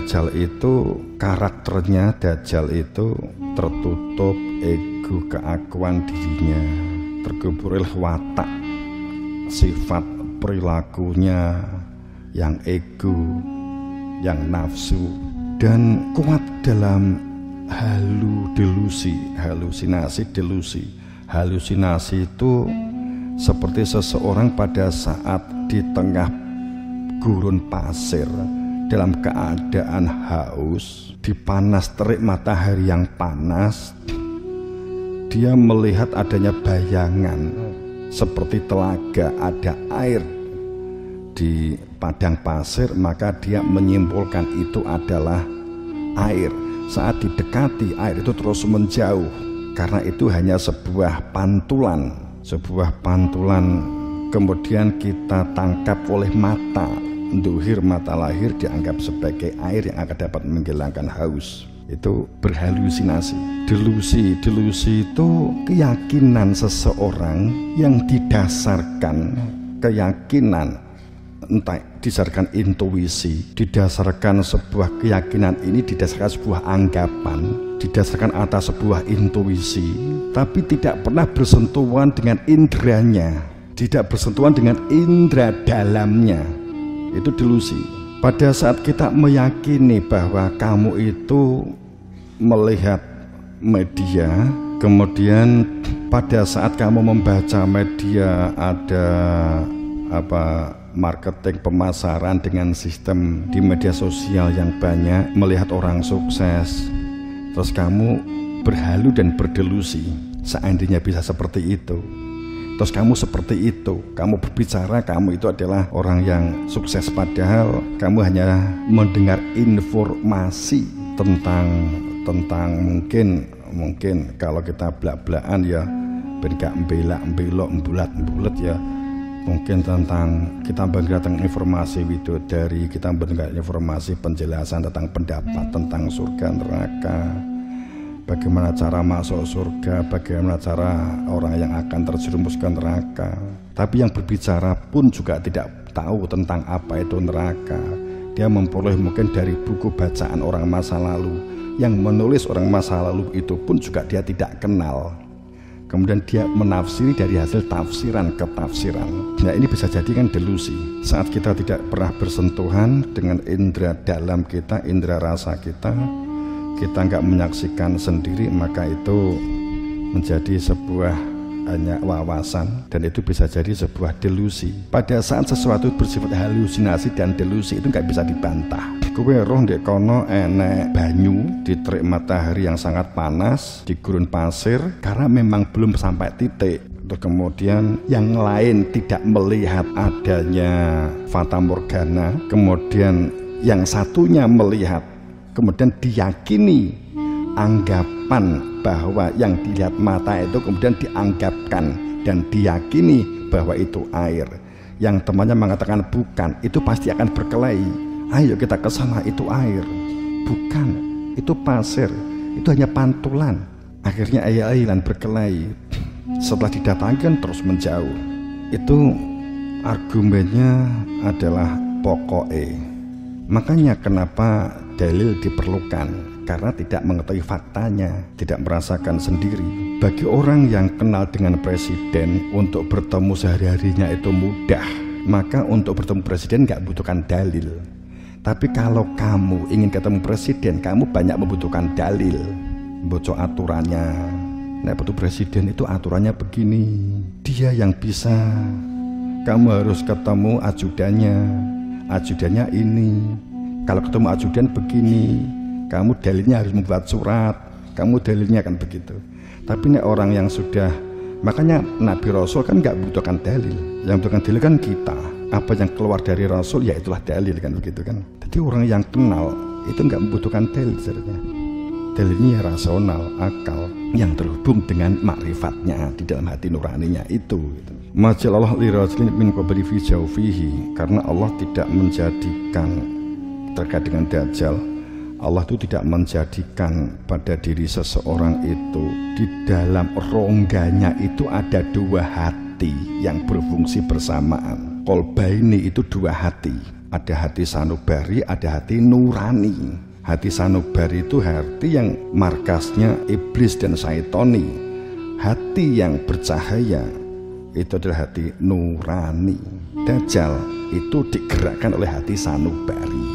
Dajjal itu karakternya, Dajjal itu tertutup ego, keakuan dirinya, terkubur oleh watak, sifat perilakunya yang ego, yang nafsu, dan kuat dalam halusinasi, delusi. Halusinasi itu seperti seseorang pada saat di tengah gurun pasir dalam keadaan haus, di panas terik matahari yang panas, dia melihat adanya bayangan seperti telaga, ada air di padang pasir, maka dia menyimpulkan itu adalah air. Saat didekati, air itu terus menjauh, karena itu hanya sebuah pantulan. Kemudian kita tangkap oleh mata duhir, mata lahir dianggap sebagai air yang akan dapat menghilangkan haus. Itu berhalusinasi. Delusi itu keyakinan seseorang yang didasarkan keyakinan, entah didasarkan intuisi, didasarkan sebuah keyakinan ini, didasarkan sebuah anggapan, didasarkan atas sebuah intuisi, tapi tidak pernah bersentuhan dengan indranya, tidak bersentuhan dengan indera dalamnya. Itu delusi. Pada saat kita meyakini bahwa kamu itu melihat media, kemudian pada saat kamu membaca media ada marketing, pemasaran dengan sistem di media sosial yang banyak, melihat orang sukses, terus kamu berhalu dan berdelusi seandainya bisa seperti itu. Terus kamu seperti itu, kamu berbicara kamu itu adalah orang yang sukses, padahal kamu hanya mendengar informasi tentang mungkin kalau kita belak-belakan ya ben gak mbelak-mbelok mbulat-mbulet ya, mungkin tentang kita mendengar informasi widodari, kita mendengar informasi penjelasan tentang pendapat tentang surga neraka, bagaimana cara masuk surga, bagaimana cara orang yang akan terjerumus ke neraka. Tapi yang berbicara pun juga tidak tahu tentang apa itu neraka. Dia memperoleh mungkin dari buku bacaan orang masa lalu. Yang menulis orang masa lalu itu pun juga dia tidak kenal. Kemudian dia menafsiri dari hasil tafsiran ke tafsiran. Nah, ini bisa jadi kan delusi. Saat kita tidak pernah bersentuhan dengan indera dalam kita, indera rasa kita nggak menyaksikan sendiri, maka itu menjadi sebuah hanya wawasan, dan itu bisa jadi sebuah delusi. Pada saat sesuatu bersifat halusinasi dan delusi itu nggak bisa dibantah. Kowe roh ndek kono enek banyu di terik matahari yang sangat panas di gurun pasir, karena memang belum sampai titik. Terus kemudian yang lain tidak melihat adanya fata morgana, kemudian yang satunya melihat, kemudian diyakini anggapan bahwa yang dilihat mata itu kemudian dianggapkan dan diyakini bahwa itu air. Yang temannya mengatakan bukan, itu pasti akan berkelahi. Ayo kita ke sana, itu air. Bukan, itu pasir, itu hanya pantulan. Akhirnya ayah-ayahan berkelahi. Setelah didatangkan terus menjauh. Itu argumennya adalah pokoknya. Makanya kenapa dalil diperlukan, karena tidak mengetahui faktanya, tidak merasakan sendiri. Bagi orang yang kenal dengan presiden, untuk bertemu sehari-harinya itu mudah, maka untuk bertemu presiden nggak butuhkan dalil. Tapi kalau kamu ingin ketemu presiden, kamu banyak membutuhkan dalil, bocor aturannya. Nah, betul presiden itu aturannya begini, dia yang bisa. Kamu harus ketemu ajudannya ini. Kalau ketemu ajudan begini, kamu dalilnya harus membuat surat, kamu dalilnya kan begitu. Tapi ini orang yang sudah, makanya Nabi Rasul kan nggak butuhkan dalil. Yang butuhkan dalil kan kita. Apa yang keluar dari Rasul ya itulah dalil kan begitu kan. Jadi orang yang kenal itu nggak membutuhkan dalil sebenarnya. Dalilnya rasional, akal yang terhubung dengan makrifatnya di dalam hati nuraninya itu. Majalallah li rajulin min qabli fi jawfihi, karena Allah tidak menjadikan terkait dengan Dajjal, Allah itu tidak menjadikan pada diri seseorang itu di dalam rongganya itu ada dua hati yang berfungsi bersamaan. Qalbaini itu dua hati. Ada hati sanubari, ada hati nurani. Hati sanubari itu hati yang markasnya iblis dan syaitoni. Hati yang bercahaya itu adalah hati nurani. Dajjal itu digerakkan oleh hati sanubari.